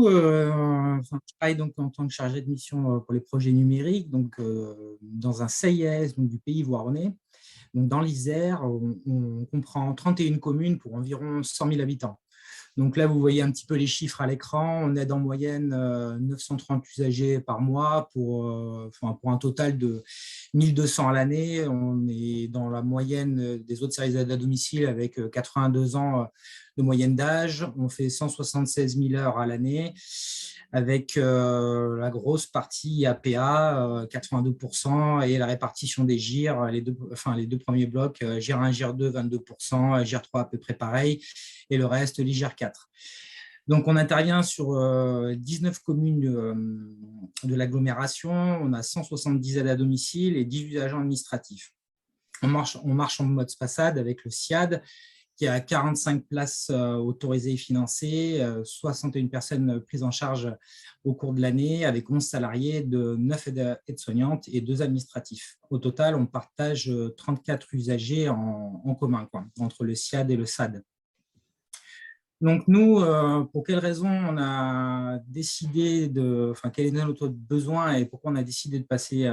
coup, je travaille donc en tant que chargé de mission pour les projets numériques, donc dans un CIS donc, du pays voironnais. Donc, dans l'Isère, on comprend 31 communes pour environ 100 000 habitants. Donc là, vous voyez un petit peu les chiffres à l'écran. On aide en moyenne 930 usagers par mois pour un total de 1200 à l'année. On est dans la moyenne des autres services d'aide à domicile avec 82 ans de moyenne d'âge. On fait 176 000 heures à l'année avec la grosse partie APA, 82%, et la répartition des GIR, les deux premiers blocs, GIR 1, GIR 2, 22%, GIR 3 à peu près pareil, et le reste, les GIR 4. Donc, on intervient sur 19 communes de l'agglomération. On a 170 aides à domicile et 18 agents administratifs. On marche en mode façade avec le SIAD, qui a 45 places autorisées et financées, 61 personnes prises en charge au cours de l'année, avec 11 salariés, de 9 aides-soignantes et 2 administratifs. Au total, on partage 34 usagers en commun, entre le SIAD et le SAD. Donc nous, pour quelles raisons on a décidé quel est notre besoin et pourquoi on a décidé de passer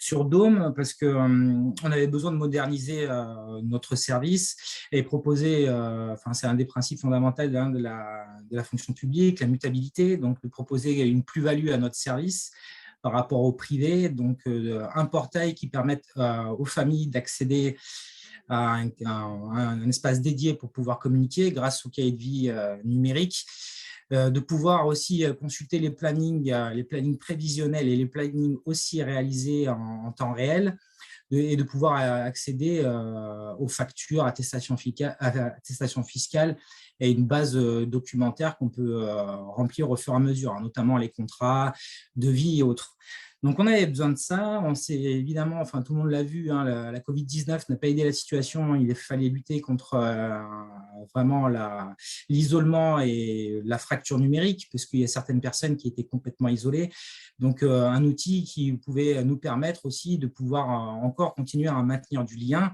sur Dôme, parce qu'on avait besoin de moderniser notre service et proposer, c'est un des principes fondamentaux de la fonction publique, la mutabilité, donc de proposer une plus-value à notre service par rapport au privé, donc un portail qui permette aux familles d'accéder à un espace dédié pour pouvoir communiquer grâce au cahier de vie numérique, de pouvoir aussi consulter les plannings prévisionnels et les plannings aussi réalisés en temps réel, et de pouvoir accéder aux factures, attestations fiscales et une base documentaire qu'on peut remplir au fur et à mesure, notamment les contrats, devis et autres. Donc, on avait besoin de ça. On s'est évidemment, tout le monde l'a vu, la Covid-19 n'a pas aidé la situation. Il fallait lutter contre vraiment l'isolement et la fracture numérique, parce qu'il y a certaines personnes qui étaient complètement isolées. Donc, un outil qui pouvait nous permettre aussi de pouvoir encore continuer à maintenir du lien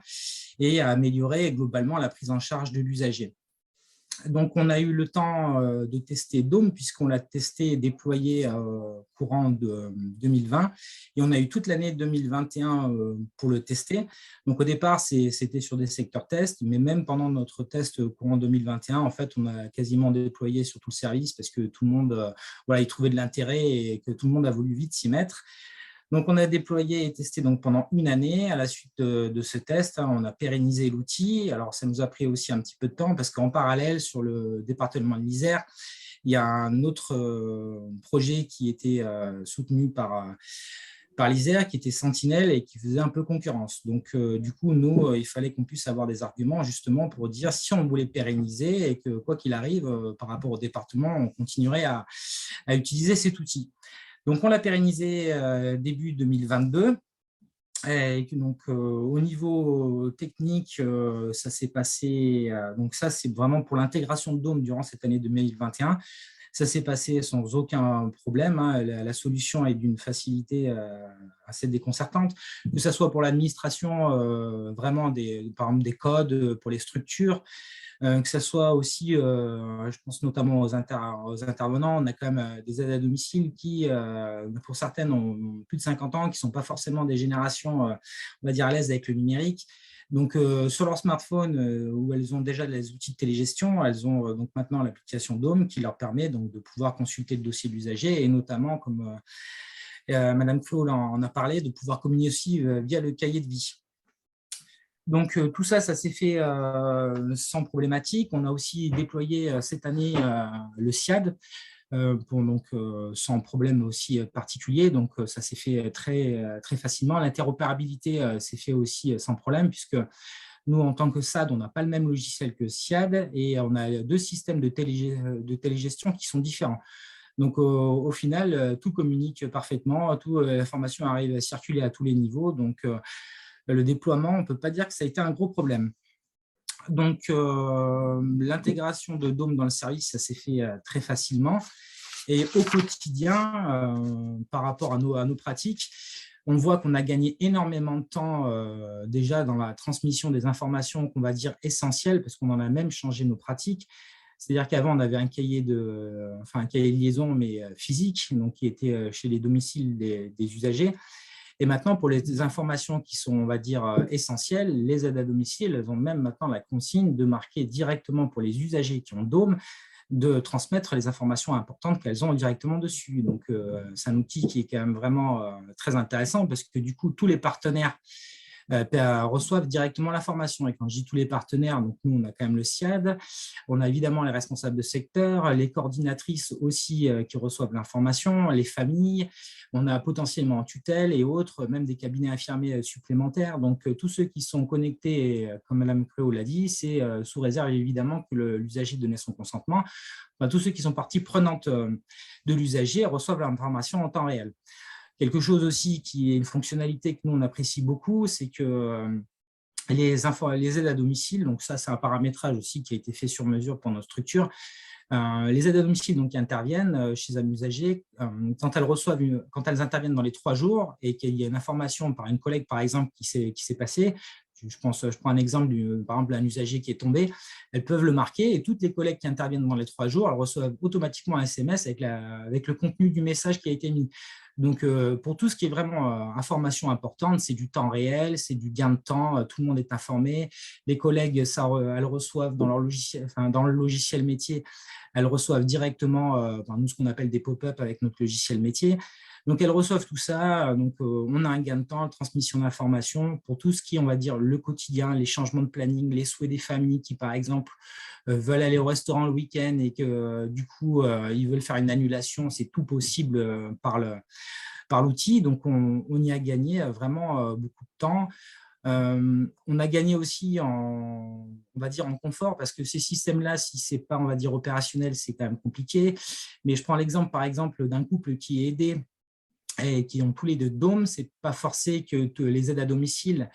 et à améliorer globalement la prise en charge de l'usager. Donc, on a eu le temps de tester Dôme, puisqu'on l'a testé et déployé courant de 2020. Et on a eu toute l'année 2021 pour le tester. Donc, au départ, c'était sur des secteurs tests, mais même pendant notre test courant 2021, en fait, on a quasiment déployé sur tout le service parce que tout le monde y trouvait de l'intérêt et que tout le monde a voulu vite s'y mettre. Donc, on a déployé et testé pendant une année. À la suite de ce test, on a pérennisé l'outil. Alors, ça nous a pris aussi un petit peu de temps parce qu'en parallèle, sur le département de l'Isère, il y a un autre projet qui était soutenu par l'Isère, qui était Sentinelle et qui faisait un peu concurrence. Donc, du coup, nous, il fallait qu'on puisse avoir des arguments justement pour dire si on voulait pérenniser et que quoi qu'il arrive, par rapport au département, on continuerait à utiliser cet outil. Donc, on l'a pérennisé début 2022. Et donc, au niveau technique, ça s'est passé. Donc, ça, c'est vraiment pour l'intégration de Dôme durant cette année 2021. Ça s'est passé sans aucun problème. La solution est d'une facilité assez déconcertante, que ce soit pour l'administration, vraiment par exemple des codes pour les structures, que ce soit aussi, je pense notamment aux intervenants, on a quand même des aides à domicile qui, pour certaines, ont plus de 50 ans, qui ne sont pas forcément des générations, on va dire, à l'aise avec le numérique. Donc, sur leur smartphone, où elles ont déjà des outils de télégestion, elles ont donc maintenant l'application Dôme qui leur permet donc de pouvoir consulter le dossier de l'usager et notamment, comme Madame Flo en a parlé, de pouvoir communiquer aussi via le cahier de vie. Donc, tout ça, ça s'est fait sans problématique. On a aussi déployé cette année le SIAD, sans problème aussi particulier. Donc, ça s'est fait très, très facilement. L'interopérabilité s'est fait aussi sans problème, puisque nous, en tant que SAD, on n'a pas le même logiciel que SIAD et on a 2 systèmes de télégestion qui sont différents. Donc, au final, tout communique parfaitement, l'information arrive à circuler à tous les niveaux. Donc, le déploiement, on ne peut pas dire que ça a été un gros problème. Donc, l'intégration de Dôme dans le service, ça s'est fait très facilement. Et au quotidien, par rapport à nos pratiques, on voit qu'on a gagné énormément de temps déjà dans la transmission des informations qu'on va dire essentielles, parce qu'on en a même changé nos pratiques. C'est-à-dire qu'avant, on avait un cahier un cahier de liaison, mais physique, donc qui était chez les domiciles des usagers. Et maintenant, pour les informations qui sont, on va dire, essentielles, les aides à domicile, elles ont même maintenant la consigne de marquer directement pour les usagers qui ont Dôme, de transmettre les informations importantes qu'elles ont directement dessus. Donc, c'est un outil qui est quand même vraiment très intéressant parce que du coup, tous les partenaires reçoivent directement l'information. Et quand je dis tous les partenaires, donc nous, on a quand même le SIAD, on a évidemment les responsables de secteur, les coordinatrices aussi qui reçoivent l'information, les familles, on a potentiellement en tutelle et autres, même des cabinets infirmiers supplémentaires. Donc, tous ceux qui sont connectés, comme Mme Créo l'a dit, c'est sous réserve évidemment que l'usager donnait son consentement. Enfin, tous ceux qui sont partie prenante de l'usager reçoivent l'information en temps réel. Quelque chose aussi qui est une fonctionnalité que nous, on apprécie beaucoup, c'est que les aides à domicile, donc ça, c'est un paramétrage aussi qui a été fait sur mesure pour notre structure. Les aides à domicile donc, qui interviennent chez un usager, quand elles interviennent dans les 3 jours et qu'il y a une information par une collègue, par exemple, qui s'est passée, je prends un exemple, par exemple, un usager qui est tombé, elles peuvent le marquer et toutes les collègues qui interviennent dans les 3 jours, elles reçoivent automatiquement un SMS avec le contenu du message qui a été mis. Donc, pour tout ce qui est vraiment information importante, c'est du temps réel, c'est du gain de temps, tout le monde est informé. Les collègues, elles reçoivent dans le logiciel métier, elles reçoivent directement nous, ce qu'on appelle des pop-up avec notre logiciel métier. Donc, elles reçoivent tout ça. Donc, on a un gain de temps, transmission d'informations pour tout ce qui est, on va dire, le quotidien, les changements de planning, les souhaits des familles qui, par exemple, veulent aller au restaurant le week-end et que, du coup, ils veulent faire une annulation. C'est tout possible par l'outil. Donc, on y a gagné vraiment beaucoup de temps. On a gagné aussi on va dire, en confort parce que ces systèmes-là, si ce n'est pas, on va dire, opérationnel, c'est quand même compliqué. Mais je prends l'exemple, par exemple, d'un couple qui est aidé et qui ont tous les 2 Dôme. Ce n'est pas forcé que les aides à domicile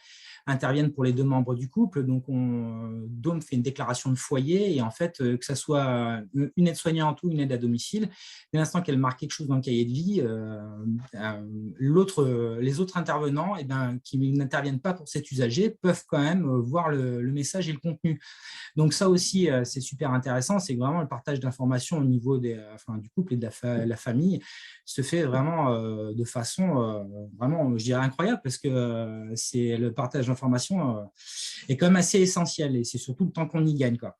interviennent pour les 2 membres du couple. Donc, Dôme fait une déclaration de foyer et en fait, que ce soit une aide-soignante ou une aide à domicile, dès l'instant qu'elle marque quelque chose dans le cahier de vie, les autres intervenants qui n'interviennent pas pour cet usager peuvent quand même voir le message et le contenu. Donc, ça aussi, c'est super intéressant. C'est vraiment le partage d'informations au niveau du couple et de la famille se fait vraiment de façon vraiment, je dirais, incroyable parce que c'est le partage d'informations est quand même assez essentiel et c'est surtout le temps qu'on y gagne, quoi.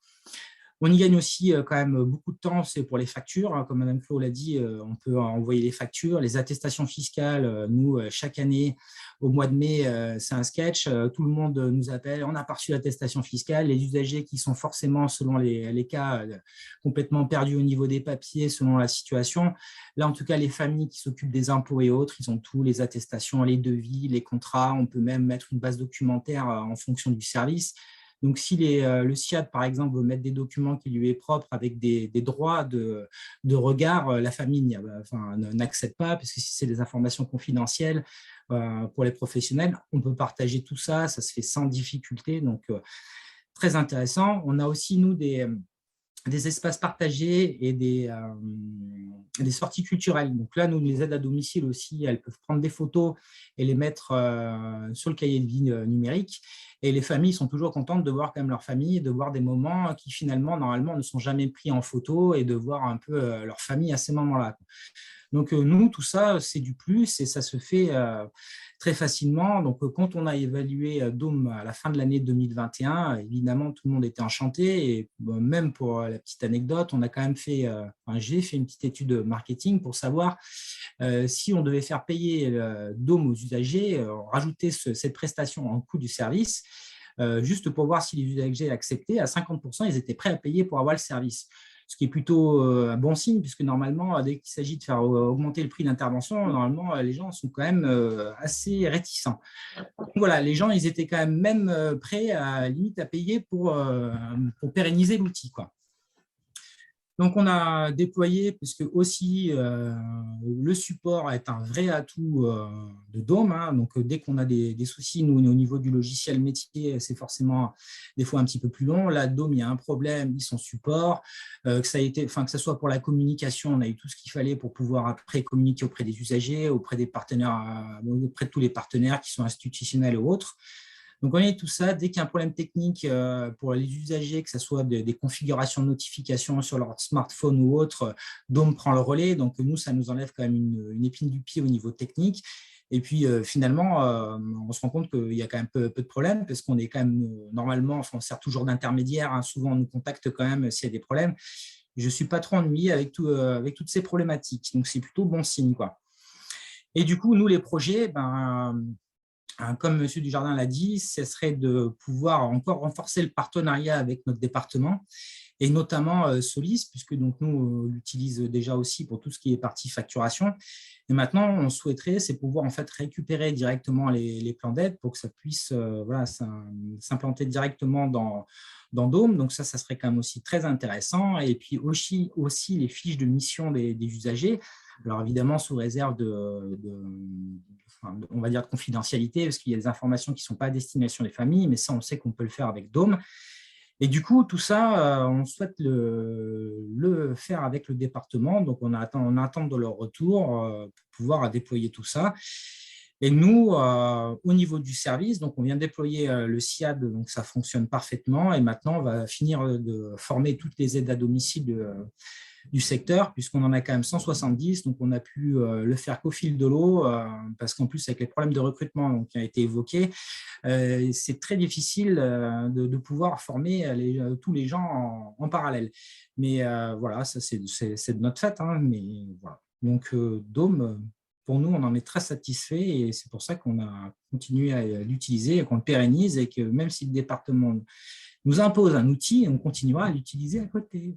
On y gagne aussi quand même beaucoup de temps, c'est pour les factures. Comme Mme Flo l'a dit, on peut envoyer les factures, les attestations fiscales. Nous, chaque année, au mois de mai, c'est un sketch. Tout le monde nous appelle, on a pas reçu l'attestation fiscale. Les usagers qui sont forcément, selon les cas, complètement perdus au niveau des papiers, selon la situation. Là, en tout cas, les familles qui s'occupent des impôts et autres, ils ont tous les attestations, les devis, les contrats. On peut même mettre une base documentaire en fonction du service. Donc, si le SIAD, par exemple, veut mettre des documents qui lui est propre avec des droits de regard, la famille n'accède pas, parce que si c'est des informations confidentielles pour les professionnels, on peut partager tout ça, ça se fait sans difficulté. Donc, très intéressant. On a aussi, nous, des espaces partagés et des sorties culturelles. Donc là, nous, les aides à domicile aussi, elles peuvent prendre des photos et les mettre sur le cahier de vie numérique. Et les familles sont toujours contentes de voir quand même leur famille, de voir des moments qui finalement, normalement, ne sont jamais pris en photo et de voir un peu leur famille à ces moments-là. Donc, nous, tout ça, c'est du plus et ça se fait très facilement. Donc, quand on a évalué Dôme à la fin de l'année 2021, évidemment, tout le monde était enchanté. Et même pour la petite anecdote, on a quand même j'ai fait une petite étude marketing pour savoir si on devait faire payer Dôme aux usagers, rajouter cette prestation en coût du service, juste pour voir si les usagers acceptaient. À 50%, ils étaient prêts à payer pour avoir le service. Ce qui est plutôt un bon signe, puisque normalement, dès qu'il s'agit de faire augmenter le prix d'intervention, normalement, les gens sont quand même assez réticents. Donc, voilà, les gens, ils étaient quand même prêts à limite à payer pour pérenniser l'outil, quoi. Donc, on a déployé, puisque aussi le support est un vrai atout de Dôme. Donc, dès qu'on a des soucis, nous, au niveau du logiciel métier, c'est forcément des fois un petit peu plus long. Là, Dôme, il y a un problème, ils sont support. Que ça soit pour la communication, on a eu tout ce qu'il fallait pour pouvoir après communiquer auprès des usagers, auprès des partenaires, auprès de tous les partenaires qui sont institutionnels ou autres. Donc, on est tout ça. Dès qu'il y a un problème technique pour les usagers, que ce soit des configurations de notifications sur leur smartphone ou autre, Dome prend le relais. Donc, nous, ça nous enlève quand même une épine du pied au niveau technique. Et puis, finalement, on se rend compte qu'il y a quand même peu de problèmes parce qu'on est quand même, normalement, enfin, on sert toujours d'intermédiaire. Hein. Souvent, on nous contacte quand même s'il y a des problèmes. Je ne suis pas trop ennuyé avec toutes ces problématiques. Donc, c'est plutôt bon signe, quoi. Et du coup, nous, les projets, comme M. Dujardin l'a dit, ce serait de pouvoir encore renforcer le partenariat avec notre département et notamment Solis, puisque donc, nous, on l'utilise déjà aussi pour tout ce qui est partie facturation. Et maintenant, on souhaiterait, c'est pouvoir en fait récupérer directement les plans d'aide pour que ça puisse voilà, s'implanter directement dans Dome. Donc ça serait quand même aussi très intéressant. Et puis aussi les fiches de mission des usagers. Alors évidemment, sous réserve on va dire de confidentialité, parce qu'il y a des informations qui ne sont pas à destination des familles, mais ça, on sait qu'on peut le faire avec Dome. Et du coup, tout ça, on souhaite le faire avec le département. Donc, on attend de leur retour pour pouvoir déployer tout ça. Et nous, au niveau du service, donc on vient de déployer le SIAD, donc ça fonctionne parfaitement. Et maintenant, on va finir de former toutes les aides à domicile du secteur, puisqu'on en a quand même 170. Donc, on a pu le faire qu'au fil de l'eau, parce qu'en plus, avec les problèmes de recrutement donc, qui ont été évoqués, c'est très difficile de pouvoir former tous les gens en parallèle. Mais voilà, ça, c'est de notre fait. Hein, mais voilà. Donc, Dome, pour nous, on en est très satisfait et c'est pour ça qu'on a continué à l'utiliser et qu'on le pérennise et que même si le département nous impose un outil, on continuera à l'utiliser à côté.